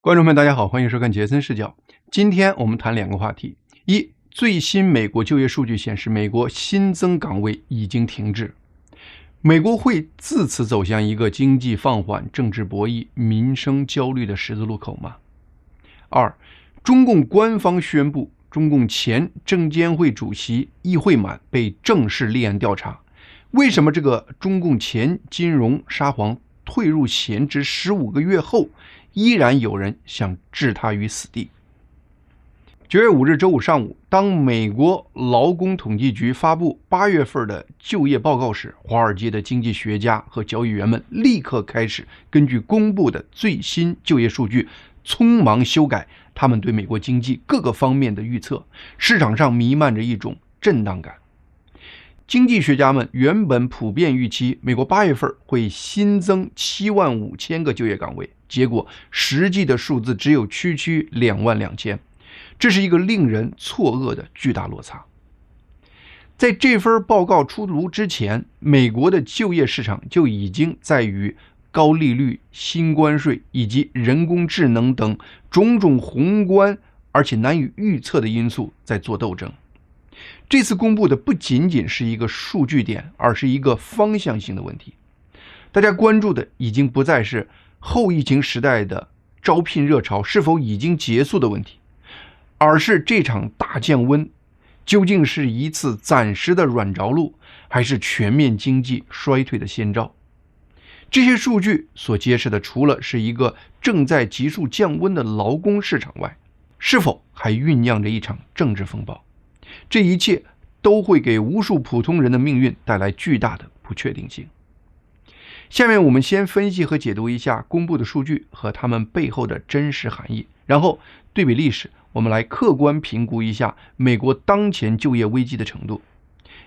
观众们，大家好，欢迎收看杰森视角。今天我们谈两个话题：一，最新美国就业数据显示，美国新增岗位已经停滞。美国会自此走向一个经济放缓、政治博弈、民生焦虑的十字路口吗？二，中共官方宣布，中共前证监会主席易会满被正式立案调查。为什么这个中共前金融沙皇退入闲职15个月后，依然有人想置他于死地？9月5日周五上午，当美国劳工统计局发布8月份的就业报告时，华尔街的经济学家和交易员们立刻开始根据公布的最新就业数据匆忙修改他们对美国经济各个方面的预测，市场上弥漫着一种震荡感。经济学家们原本普遍预期美国8月份会新增75000个就业岗位，结果实际的数字只有区22000，这是一个令人错愕的巨大落差。在这份报告出炉之前，美国的就业市场就已经在与高利率、新关税以及人工智能等种种宏观而且难以预测的因素在做斗争。这次公布的不仅仅是一个数据点，而是一个方向性的问题。大家关注的已经不再是后疫情时代的招聘热潮是否已经结束的问题，而是这场大降温究竟是一次暂时的软着陆，还是全面经济衰退的先兆？这些数据所揭示的，除了是一个正在急速降温的劳工市场外，是否还酝酿着一场政治风暴？这一切都会给无数普通人的命运带来巨大的不确定性。下面我们先分析和解读一下公布的数据和它们背后的真实含义，然后对比历史，我们来客观评估一下美国当前就业危机的程度。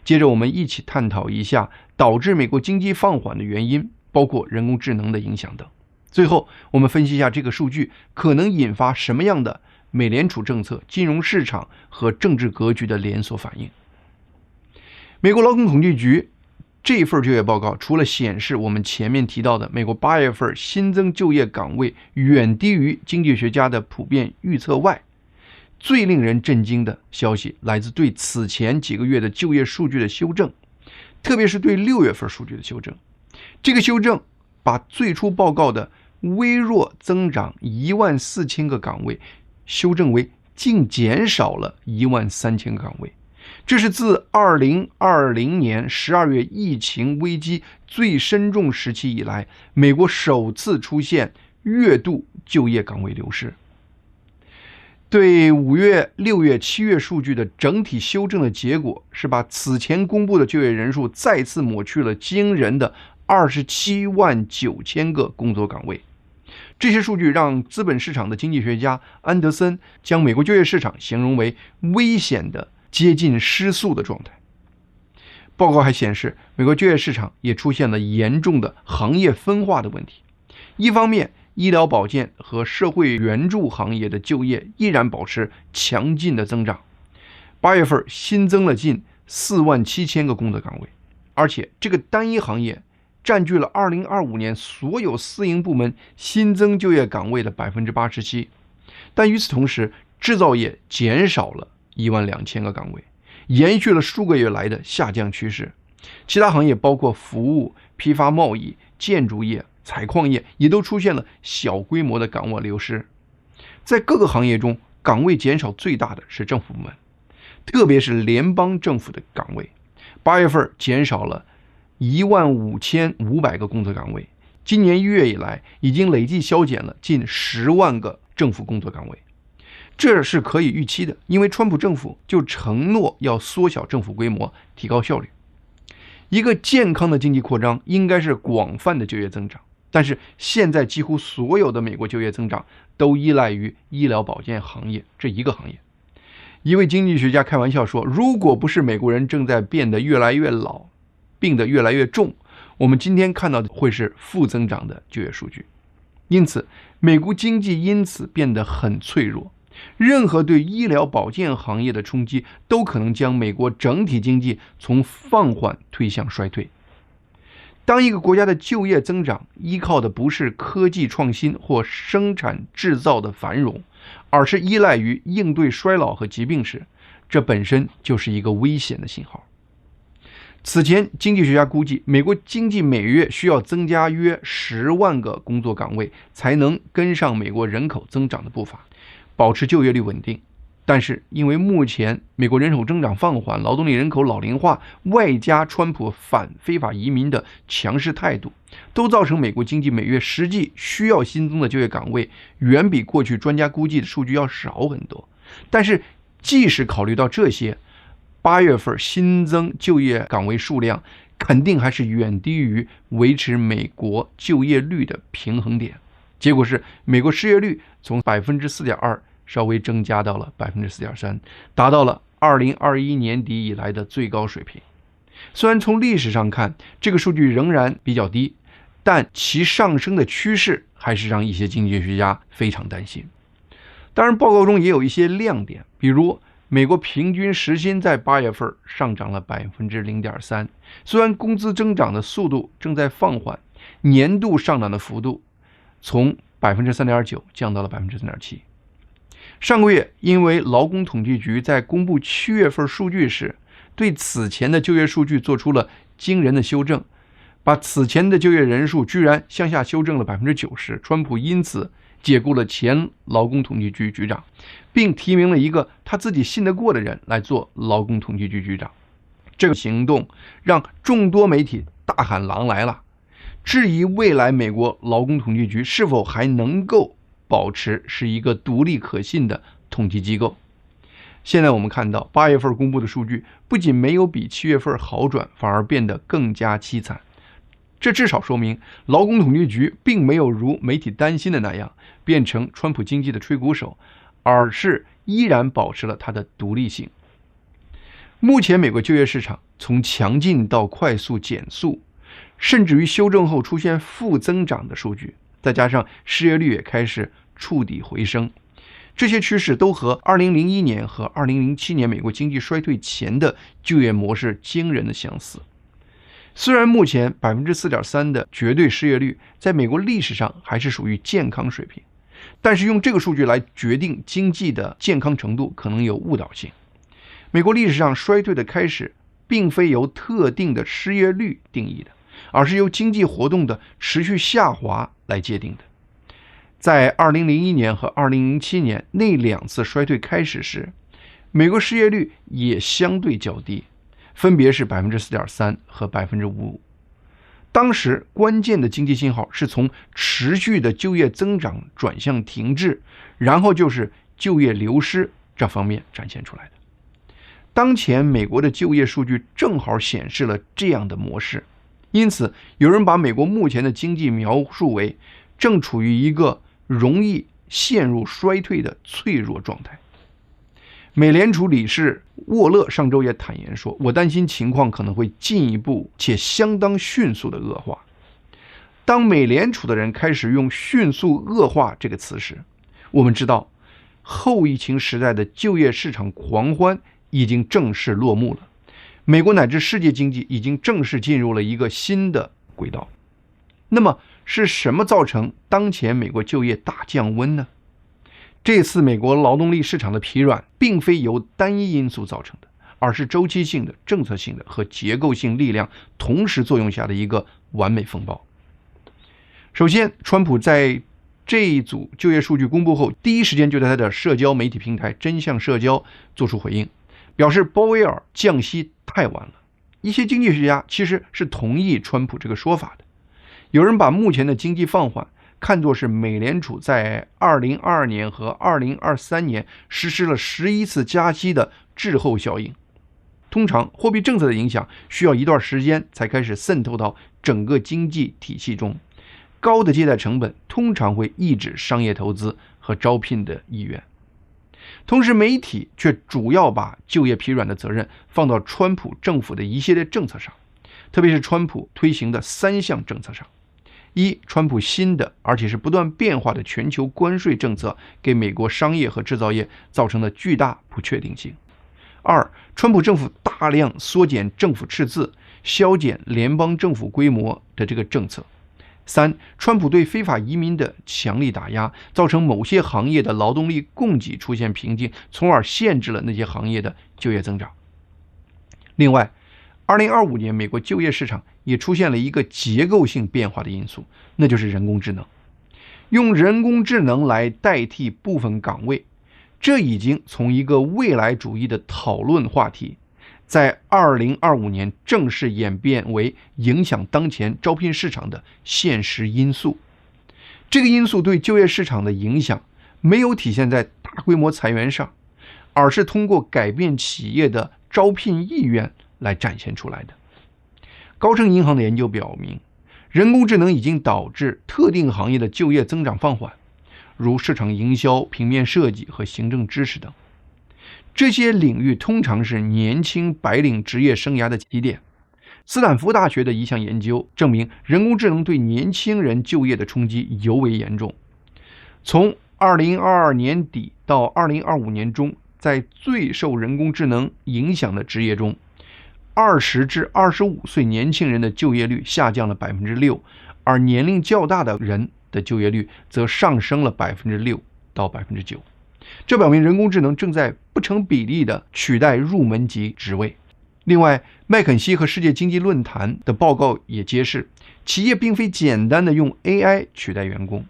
接着我们一起探讨一下导致美国经济放缓的原因，包括人工智能的影响等。最后我们分析一下这个数据可能引发什么样的美联储政策、金融市场和政治格局的连锁反应。美国劳工统计局这份就业报告除了显示我们前面提到的美国8月份新增就业岗位远低于经济学家的普遍预测外，最令人震惊的消息来自对此前几个月的就业数据的修正，特别是对6月份数据的修正。这个修正把最初报告的微弱增长14000个岗位修正为净减少了13000个岗位，这是自2020年12月疫情危机最深重时期以来，美国首次出现月度就业岗位流失。对5月、6月、7月数据的整体修正的结果是把此前公布的就业人数再次抹去了惊人的279000个工作岗位。这些数据让资本市场的经济学家安德森将美国就业市场形容为危险的接近失速的状态。报告还显示，美国就业市场也出现了严重的行业分化的问题。一方面，医疗保健和社会援助行业的就业依然保持强劲的增长，8月份新增了近47000个工作岗位，而且这个单一行业占据了2025年所有私营部门新增就业岗位的 87%， 但与此同时，制造业减少了12000个岗位，延续了数个月来的下降趋势。其他行业包括服务、批发贸易、建筑业、采矿业也都出现了小规模的岗位流失。在各个行业中，岗位减少最大的是政府部门，特别是联邦政府的岗位，8月份减少了15500个工作岗位，今年1月以来已经累计削减了近10万个政府工作岗位。这是可以预期的，因为川普政府就承诺要缩小政府规模，提高效率。一个健康的经济扩张应该是广泛的就业增长，但是现在几乎所有的美国就业增长都依赖于医疗保健行业这一个行业。一位经济学家开玩笑说，如果不是美国人正在变得越来越老，病得越来越重，我们今天看到的会是负增长的就业数据。因此，美国经济因此变得很脆弱，任何对医疗保健行业的冲击都可能将美国整体经济从放缓推向衰退。当一个国家的就业增长依靠的不是科技创新或生产制造的繁荣，而是依赖于应对衰老和疾病时，这本身就是一个危险的信号。此前，经济学家估计，美国经济每月需要增加约10万个工作岗位，才能跟上美国人口增长的步伐，保持就业率稳定。但是，因为目前美国人口增长放缓、劳动力人口老龄化，外加川普反非法移民的强势态度，都造成美国经济每月实际需要新增的就业岗位远比过去专家估计的数据要少很多。但是，即使考虑到这些，8月份新增就业岗位数量肯定还是远低于维持美国就业率的平衡点。结果是，美国失业率从 4.2% 稍微增加到了 4.3%， 达到了2021年底以来的最高水平。虽然从历史上看，这个数据仍然比较低，但其上升的趋势还是让一些经济学家非常担心。当然，报告中也有一些亮点，比如美国平均时薪在8月份上涨了 0.3%， 虽然工资增长的速度正在放缓，年度上涨的幅度从 3.9% 降到了 3.7%。上个月，因为劳工统计局在公布7月份数据时，对此前的就业数据做出了惊人的修正，把此前的就业人数居然向下修正了 90%。川普因此解雇了前劳工统计局局长，并提名了一个他自己信得过的人来做劳工统计局局长。这个行动让众多媒体大喊狼来了，质疑未来美国劳工统计局是否还能够保持是一个独立可信的统计机构。现在我们看到8月份公布的数据不仅没有比7月份好转，反而变得更加凄惨。这至少说明劳工统计局并没有如媒体担心的那样变成川普经济的吹鼓手，而是依然保持了它的独立性。目前美国就业市场从强劲到快速减速，甚至于修正后出现负增长的数据，再加上失业率也开始触底回升，这些趋势都和2001年和2007年美国经济衰退前的就业模式惊人的相似。虽然目前 4.3% 的绝对失业率在美国历史上还是属于健康水平，但是用这个数据来决定经济的健康程度可能有误导性。美国历史上衰退的开始并非由特定的失业率定义的，而是由经济活动的持续下滑来界定的。在2001年和2007年那2次衰退开始时，美国失业率也相对较低，分别是 4.3% 和 5%。当时关键的经济信号是从持续的就业增长转向停滞，然后就是就业流失这方面展现出来的。当前美国的就业数据正好显示了这样的模式，因此有人把美国目前的经济描述为正处于一个容易陷入衰退的脆弱状态。美联储理事沃勒上周也坦言说，我担心情况可能会进一步且相当迅速的恶化。当美联储的人开始用迅速恶化这个词时，我们知道后疫情时代的就业市场狂欢已经正式落幕了，美国乃至世界经济已经正式进入了一个新的轨道。那么是什么造成当前美国就业大降温呢？这次美国劳动力市场的疲软并非由单一因素造成的，而是周期性的、政策性的和结构性力量同时作用下的一个完美风暴。首先，川普在这一组就业数据公布后，第一时间就在他的社交媒体平台真相社交做出回应，表示鲍威尔降息太晚了。一些经济学家其实是同意川普这个说法的。有人把目前的经济放缓看作是美联储在2022年和2023年实施了11次加息的滞后效应。通常货币政策的影响需要一段时间才开始渗透到整个经济体系中，高的借贷成本通常会抑制商业投资和招聘的意愿。同时，媒体却主要把就业疲软的责任放到川普政府的一系列政策上，特别是川普推行的3项政策上。一，川普新的而且是不断变化的全球关税政策给美国商业和制造业造成了巨大不确定性。二，川普政府大量缩减政府赤字，削减联邦政府规模的这个政策。3. 川普对非法移民的强力打压，造成某些行业的劳动力供给出现瓶颈，从而限制了那些行业的就业增长。另外，2025年美国就业市场也出现了一个结构性变化的因素，那就是人工智能。用人工智能来代替部分岗位，这已经从一个未来主义的讨论话题，在2025年正式演变为影响当前招聘市场的现实因素。这个因素对就业市场的影响没有体现在大规模裁员上，而是通过改变企业的招聘意愿来展现出来的。高盛银行的研究表明，人工智能已经导致特定行业的就业增长放缓，如市场营销、平面设计和行政知识等。这些领域通常是年轻白领职业生涯的起点。斯坦福大学的一项研究证明，人工智能对年轻人就业的冲击尤为严重。从2022年底到2025年中，在最受人工智能影响的职业中，20至25岁年轻人的就业率下降了 6%， 而年龄较大的人的就业率则上升了 6% 到 9%。这表明人工智能正在不成比例地取代入门级职位。另外，麦肯锡和世界经济论坛的报告也揭示，企业并非简单地用 AI 取代员工，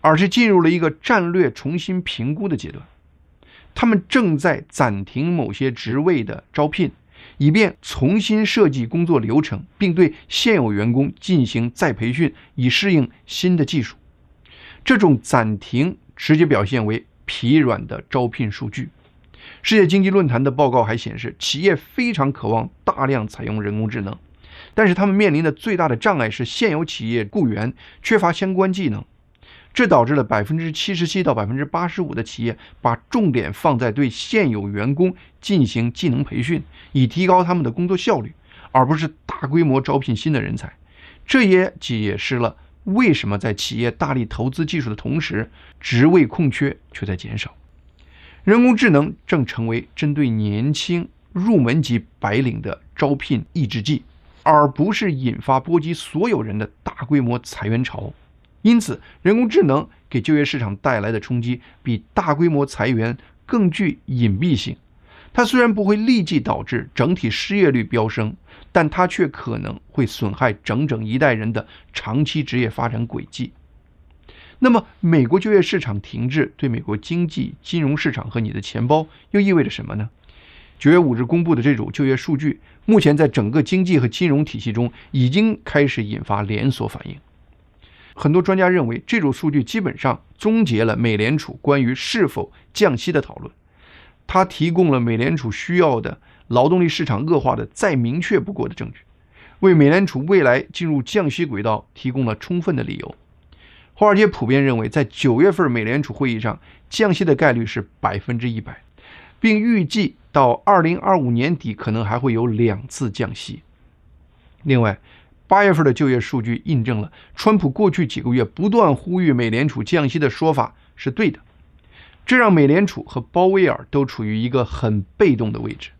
而是进入了一个战略重新评估的阶段。他们正在暂停某些职位的招聘，以便重新设计工作流程，并对现有员工进行再培训，以适应新的技术。这种暂停直接表现为疲软的招聘数据。世界经济论坛的报告还显示，企业非常渴望大量采用人工智能，但是他们面临的最大的障碍是现有企业雇员缺乏相关技能。这导致了 77% 到 85% 的企业把重点放在对现有员工进行技能培训，以提高他们的工作效率，而不是大规模招聘新的人才。这也解释了为什么在企业大力投资技术的同时，职位空缺却在减少。人工智能正成为针对年轻入门级白领的招聘抑制剂，而不是引发波及所有人的大规模裁员潮。因此，人工智能给就业市场带来的冲击比大规模裁员更具隐蔽性。它虽然不会立即导致整体失业率飙升，但它却可能会损害整整一代人的长期职业发展轨迹。那么，美国就业市场停滞对美国经济、金融市场和你的钱包又意味着什么呢？9月5日公布的这组就业数据，目前在整个经济和金融体系中已经开始引发连锁反应。很多专家认为，这组数据基本上终结了美联储关于是否降息的讨论。它提供了美联储需要的劳动力市场恶化的再明确不过的证据，为美联储未来进入降息轨道提供了充分的理由。华尔街普遍认为，在9月份美联储会议上，降息的概率是100%，并预计到2025年底可能还会有2次降息。另外，8月份的就业数据印证了川普过去几个月不断呼吁美联储降息的说法是对的，这让美联储和鲍威尔都处于一个很被动的位置。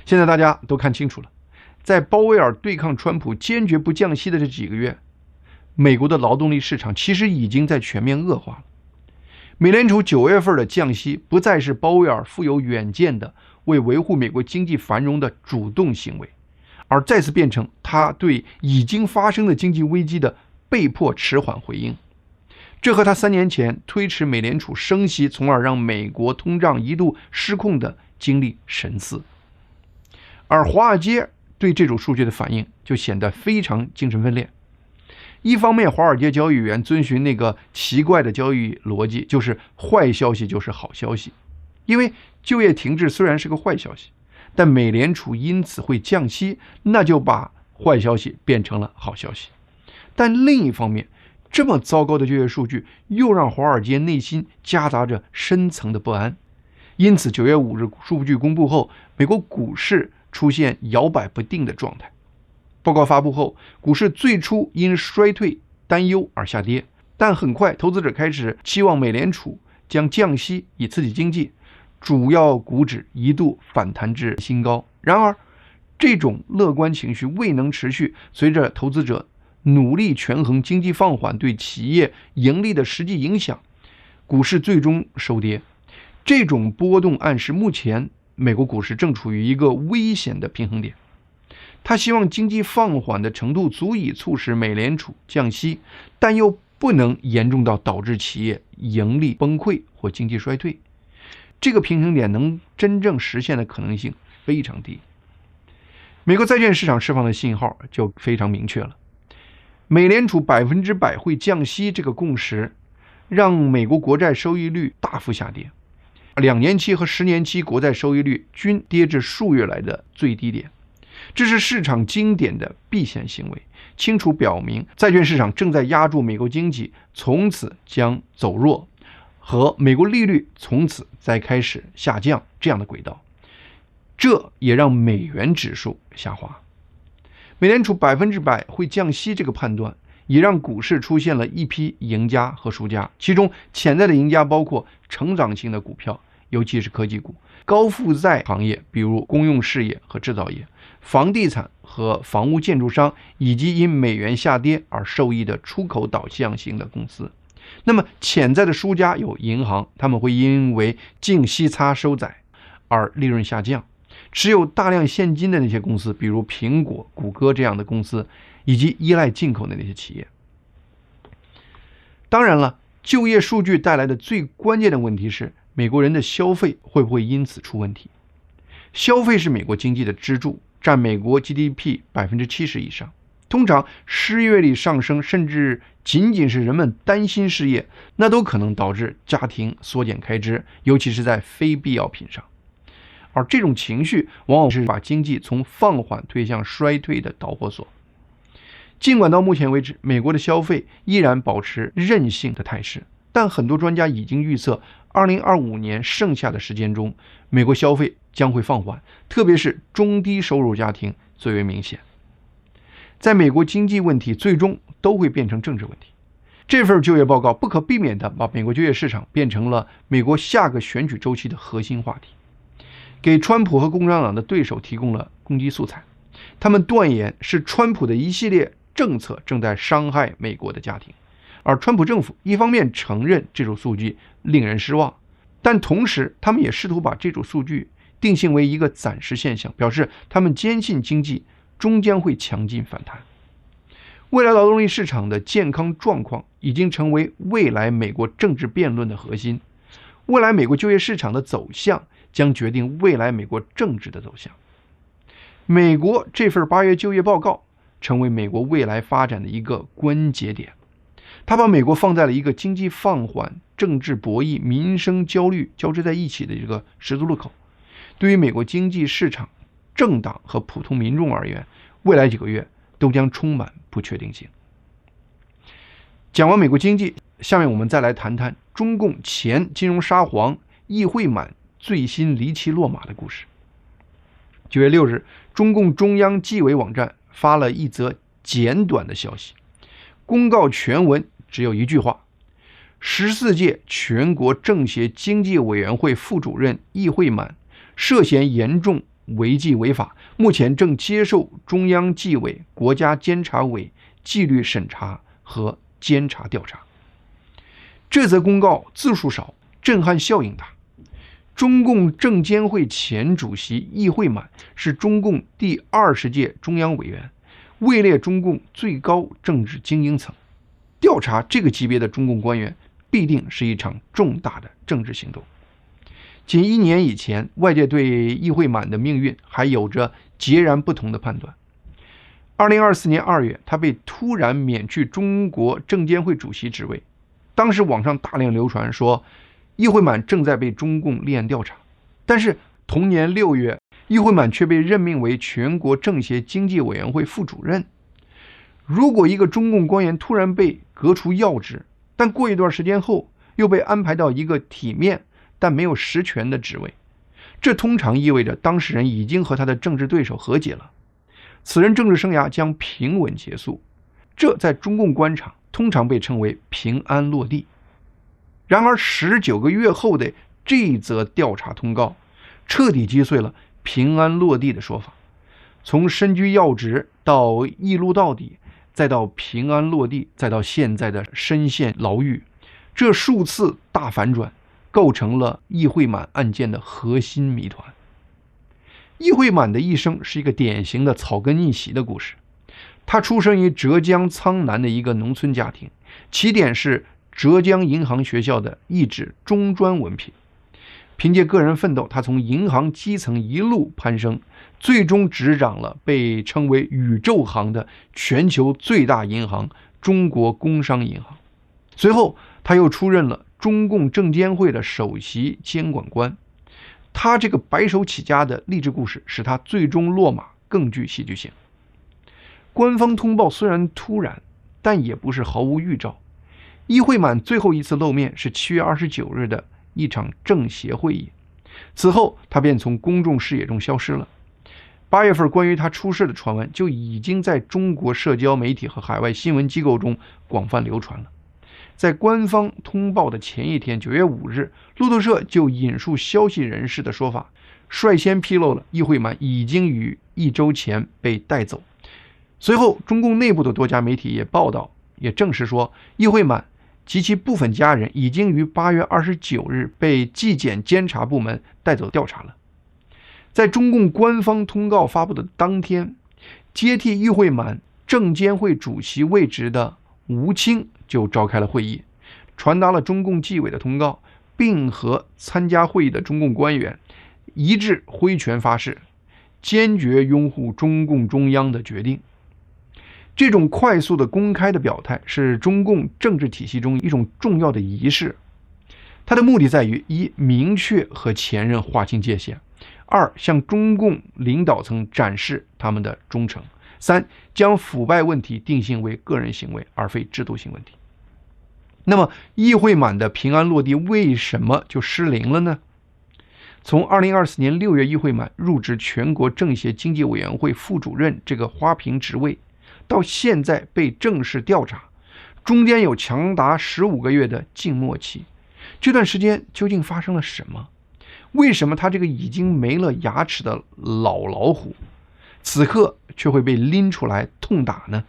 现在大家都看清楚了，在鲍威尔对抗川普坚决不降息的这几个月，美国的劳动力市场其实已经在全面恶化了。美联储9月份的降息不再是鲍威尔富有远见的为维护美国经济繁荣的主动行为，而再次变成他对已经发生的经济危机的被迫迟缓回应。这和他3年前推迟美联储升息，从而让美国通胀一度失控的经历神似。而华尔街对这组数据的反应就显得非常精神分裂。一方面，华尔街交易员遵循那个奇怪的交易逻辑，就是坏消息就是好消息。因为就业停滞虽然是个坏消息，但美联储因此会降息，那就把坏消息变成了好消息。但另一方面，这么糟糕的就业数据又让华尔街内心夹杂着深层的不安。因此9月5日数据公布后，美国股市出现摇摆不定的状态。报告发布后，股市最初因衰退担忧而下跌，但很快投资者开始期望美联储将降息以刺激经济，主要股指一度反弹至新高。然而，这种乐观情绪未能持续，随着投资者努力权衡经济放缓对企业盈利的实际影响，股市最终收跌。这种波动暗示目前美国股市正处于一个危险的平衡点。他希望经济放缓的程度足以促使美联储降息，但又不能严重到导致企业盈利崩溃或经济衰退。这个平衡点能真正实现的可能性非常低。美国债券市场释放的信号就非常明确了。美联储100%会降息这个共识，让美国国债收益率大幅下跌，2年期和10年期国债收益率均跌至数月来的最低点。这是市场经典的避险行为，清楚表明债券市场正在压住美国经济从此将走弱和美国利率从此再开始下降这样的轨道。这也让美元指数下滑。美联储100%会降息这个判断，也让股市出现了一批赢家和输家，其中潜在的赢家包括成长性的股票，尤其是科技股，高负债行业，比如公用事业和制造业，房地产和房屋建筑商，以及因美元下跌而受益的出口导向型的公司。那么潜在的输家有银行，他们会因为净息差收窄而利润下降，持有大量现金的那些公司，比如苹果、谷歌这样的公司，以及依赖进口的那些企业。当然了，就业数据带来的最关键的问题是，美国人的消费会不会因此出问题？消费是美国经济的支柱，占美国 GDP 70%以上。通常失业率上升，甚至仅仅是人们担心失业，那都可能导致家庭缩减开支，尤其是在非必要品上。而这种情绪往往是把经济从放缓推向衰退的导火索。尽管到目前为止，美国的消费依然保持韧性的态势，但很多专家已经预测2025年剩下的时间中，美国消费将会放缓，特别是中低收入家庭最为明显。在美国经济问题最终都会变成政治问题。这份就业报告不可避免地把美国就业市场变成了美国下个选举周期的核心话题，给川普和共产党的对手提供了攻击素材。他们断言是川普的一系列政策正在伤害美国的家庭，而川普政府一方面承认这组数据令人失望，但同时他们也试图把这组数据定性为一个暂时现象，表示他们坚信经济终将会强劲反弹。未来劳动力市场的健康状况已经成为未来美国政治辩论的核心。未来美国就业市场的走向将决定未来美国政治的走向。美国这份8月就业报告成为美国未来发展的一个关节点，它把美国放在了一个经济放缓、政治博弈、民生焦虑交织在一起的一个十字路口。对于美国经济市场、政党和普通民众而言，未来几个月都将充满不确定性。讲完美国经济，下面我们再来谈谈中共前金融沙皇易会满最新离奇落马的故事。9月6日，中共中央纪委网站发了一则简短的消息，公告全文只有一句话：14届全国政协经济委员会副主任易会满涉嫌严重违纪违法，目前正接受中央纪委、国家监察委纪律审查和监察调查。这则公告字数少，震撼效应大。中共证监会前主席易会满是中共第20届中央委员，位列中共最高政治精英层。调查这个级别的中共官员，必定是一场重大的政治行动。仅1年以前，外界对易会满的命运还有着截然不同的判断。2024年2月，他被突然免去中国证监会主席职位。当时网上大量流传说易会满正在被中共立案调查，但是同年6月，易会满却被任命为全国政协经济委员会副主任。如果一个中共官员突然被革除要职，但过一段时间后又被安排到一个体面但没有实权的职位，这通常意味着当事人已经和他的政治对手和解了，此人政治生涯将平稳结束。这在中共官场通常被称为平安落地。然而19个月后的这则调查通告彻底击碎了平安落地的说法。从身居要职到一路到底，再到平安落地，再到现在的深陷牢狱，这数次大反转构成了易会满案件的核心谜团。易会满的一生是一个典型的草根逆袭的故事。他出生于浙江苍南的一个农村家庭，起点是浙江银行学校的一纸中专文凭。凭借个人奋斗，他从银行基层一路攀升，最终执掌了被称为宇宙行的全球最大银行中国工商银行。随后他又出任了中共证监会的首席监管官。他这个白手起家的励志故事使他最终落马更具戏剧性。官方通报虽然突然，但也不是毫无预兆。易会满最后一次露面是7月29日的一场政协会议，此后他便从公众视野中消失了。8月份关于他出事的传闻就已经在中国社交媒体和海外新闻机构中广泛流传了。在官方通报的前一天，9月5日，路透社就引述消息人士的说法，率先披露了易会满已经于1周前被带走。随后中共内部的多家媒体也报道，也证实说易会满及其部分家人已经于8月29日被纪检监察部门带走调查了。在中共官方通告发布的当天，接替易会满证监会主席位置的吴清就召开了会议，传达了中共纪委的通告，并和参加会议的中共官员一致挥拳发誓，坚决拥护中共中央的决定。这种快速的公开的表态是中共政治体系中一种重要的仪式，它的目的在于：一、明确和前任划清界限；二、向中共领导层展示他们的忠诚；三、将腐败问题定性为个人行为而非制度性问题。那么易会满的平安落地为什么就失灵了呢？从2024年6月易会满入职全国政协经济委员会副主任这个花瓶职位，到现在被正式调查，中间有长达15个月的静默期。这段时间究竟发生了什么？为什么他这个已经没了牙齿的老老虎，此刻却会被拎出来痛打呢？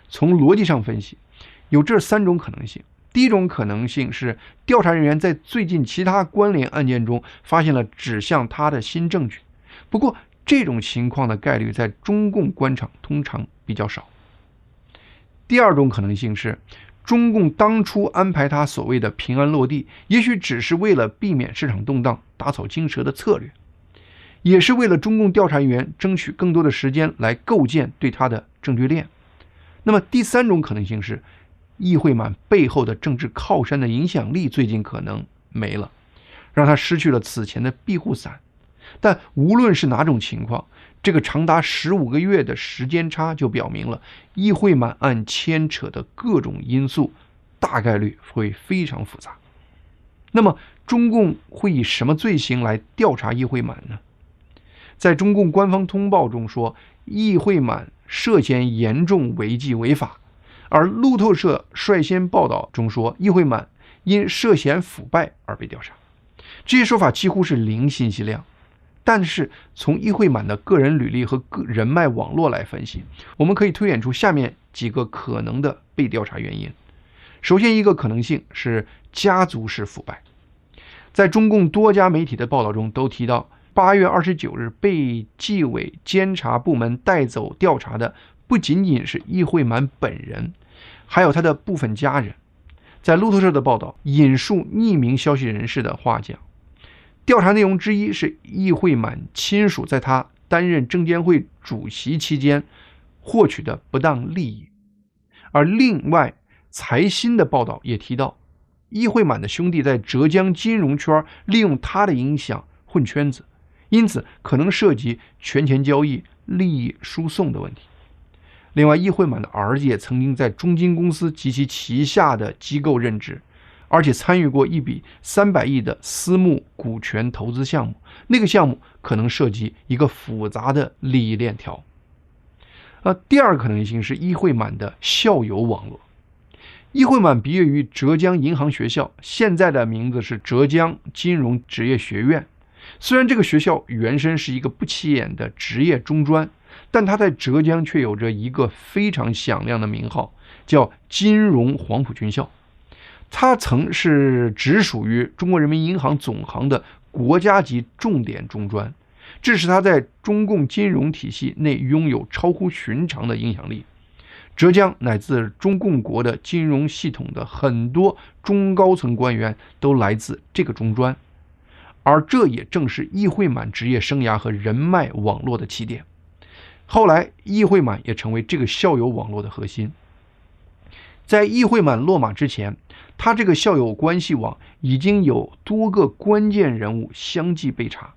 从逻辑上分析，有这3种可能性。第一种可能性是，调查人员在最近其他关联案件中发现了指向他的新证据，不过这种情况的概率在中共官场通常比较少。第二种可能性是，中共当初安排他所谓的平安落地，也许只是为了避免市场动荡、打草惊蛇的策略，也是为了中共调查员争取更多的时间来构建对他的证据链。那么第三种可能性是，易会满背后的政治靠山的影响力最近可能没了，让他失去了此前的庇护伞。但无论是哪种情况，这个长达15个月的时间差就表明了易会满案牵扯的各种因素大概率会非常复杂。那么中共会以什么罪行来调查易会满呢？在中共官方通报中说，易会满涉嫌严重违纪违法，而路透社率先报道中说，易会满因涉嫌腐败而被调查。这些说法几乎是零信息量，但是从易会满的个人履历和人脉网络来分析，我们可以推演出下面几个可能的被调查原因。首先，一个可能性是家族式腐败。在中共多家媒体的报道中都提到，8月29日被纪委监察部门带走调查的不仅仅是易会满本人，还有他的部分家人。在路透社的报道引述匿名消息人士的话讲，调查内容之一是易会满亲属在他担任证监会主席期间获取的不当利益。而另外财新的报道也提到，易会满的兄弟在浙江金融圈利用他的影响混圈子，因此可能涉及权钱交易、利益输送的问题。另外，易会满的儿子也曾经在中金公司及其旗下的机构任职，而且参与过一笔300亿的私募股权投资项目，那个项目可能涉及一个复杂的利益链条。第二个可能性是易会满的校友网络。易会满毕业于浙江银行学校，现在的名字是浙江金融职业学院。虽然这个学校原身是一个不起眼的职业中专，但他在浙江却有着一个非常响亮的名号，叫金融黄埔军校。他曾是直属于中国人民银行总行的国家级重点中专，这使他在中共金融体系内拥有超乎寻常的影响力。浙江乃至中共国的金融系统的很多中高层官员都来自这个中专，而这也正是易会满职业生涯和人脉网络的起点。后来易会满也成为这个校友网络的核心。在易会满落马之前，他这个校友关系网已经有多个关键人物相继被查。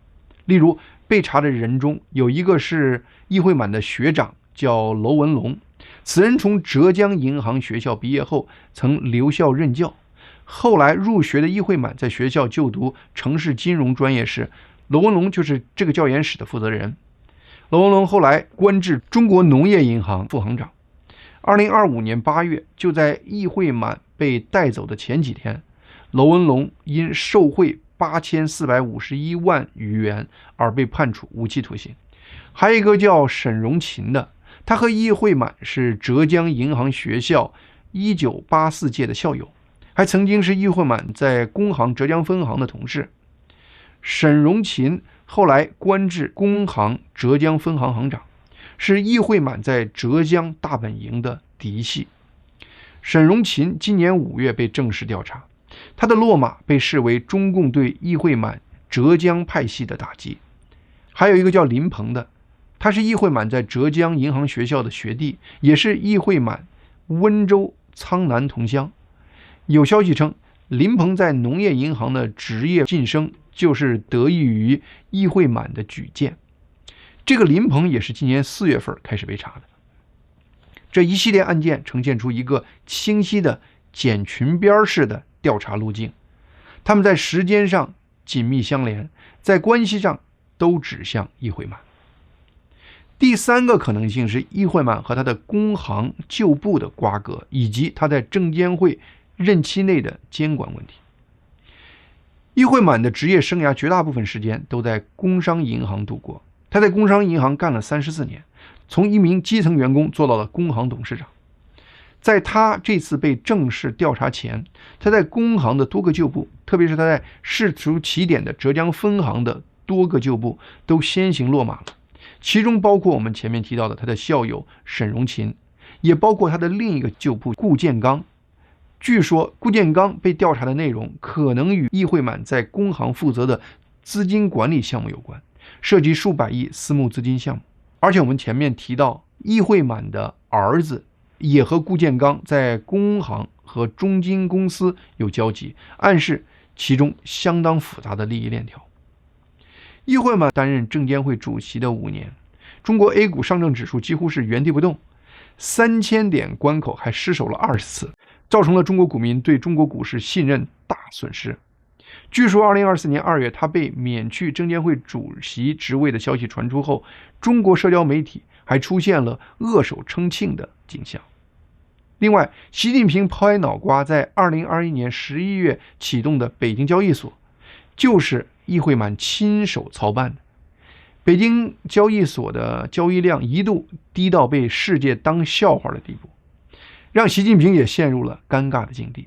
例如被查的人中有一个是易会满的学长，叫楼文龙。此人从浙江银行学校毕业后曾留校任教，后来入学的易会满在学校就读城市金融专业时，楼文龙就是这个教研室的负责人。楼文龙后来官至中国农业银行副行长。2025年8月，就在易会满被带走的前几天，楼文龙因受贿8451万余元而被判处无期徒刑。还有一个叫沈荣勤的，他和易会满是浙江银行学校1984届的校友，还曾经是易会满在工行浙江分行的同事。沈荣勤后来官至工行浙江分行行长，是易会满在浙江大本营的嫡系。沈荣勤今年5月被正式调查，他的落马被视为中共对易会满浙江派系的打击。还有一个叫林鹏的，他是易会满在浙江银行学校的学弟，也是易会满温州苍南同乡。有消息称，林鹏在农业银行的职业晋升就是得益于易会满的举荐。这个林鹏也是今年4月份开始被查的。这一系列案件呈现出一个清晰的剪裙边式的调查路径，他们在时间上紧密相连，在关系上都指向易会满。第三个可能性是易会满和他的工行旧部的瓜葛，以及他在证监会任期内的监管问题。易会满的职业生涯绝大部分时间都在工商银行度过，他在工商银行干了34年，从一名基层员工做到了工行董事长。在他这次被正式调查前，他在工行的多个旧部，特别是他在世俗起点的浙江分行的多个旧部都先行落马了，其中包括我们前面提到的他的校友沈荣勤，也包括他的另一个旧部顾建刚。据说顾建刚被调查的内容可能与易会满在工行负责的资金管理项目有关，涉及数百亿私募资金项目。而且我们前面提到易会满的儿子也和顾建刚在工行和中金公司有交集，暗示其中相当复杂的利益链条。易会满担任证监会主席的5年，中国 A 股上证指数几乎是原地不动，3000点关口还失守了20次，造成了中国股民对中国股市信任大损失。据说2024年2月他被免去证监会主席职位的消息传出后，中国社交媒体还出现了扼手称庆的景象。另外，习近平抛开脑瓜在2021年11月启动的北京交易所，就是易会满亲手操办的。北京交易所的交易量一度低到被世界当笑话的地步，让习近平也陷入了尴尬的境地。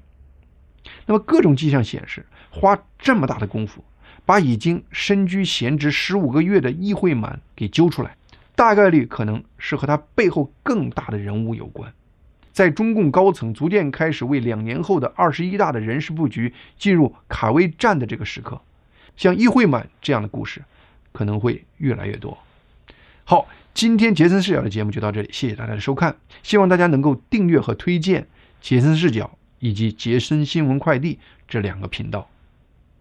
那么各种迹象显示，花这么大的功夫把已经身居闲职15个月的易会满给揪出来，大概率可能是和他背后更大的人物有关。在中共高层逐渐开始为2年后的21大的人事布局进入卡位战的这个时刻，像易会满这样的故事可能会越来越多。好，今天杰森视角的节目就到这里，谢谢大家的收看，希望大家能够订阅和推荐杰森视角以及杰森新闻快递这2个频道。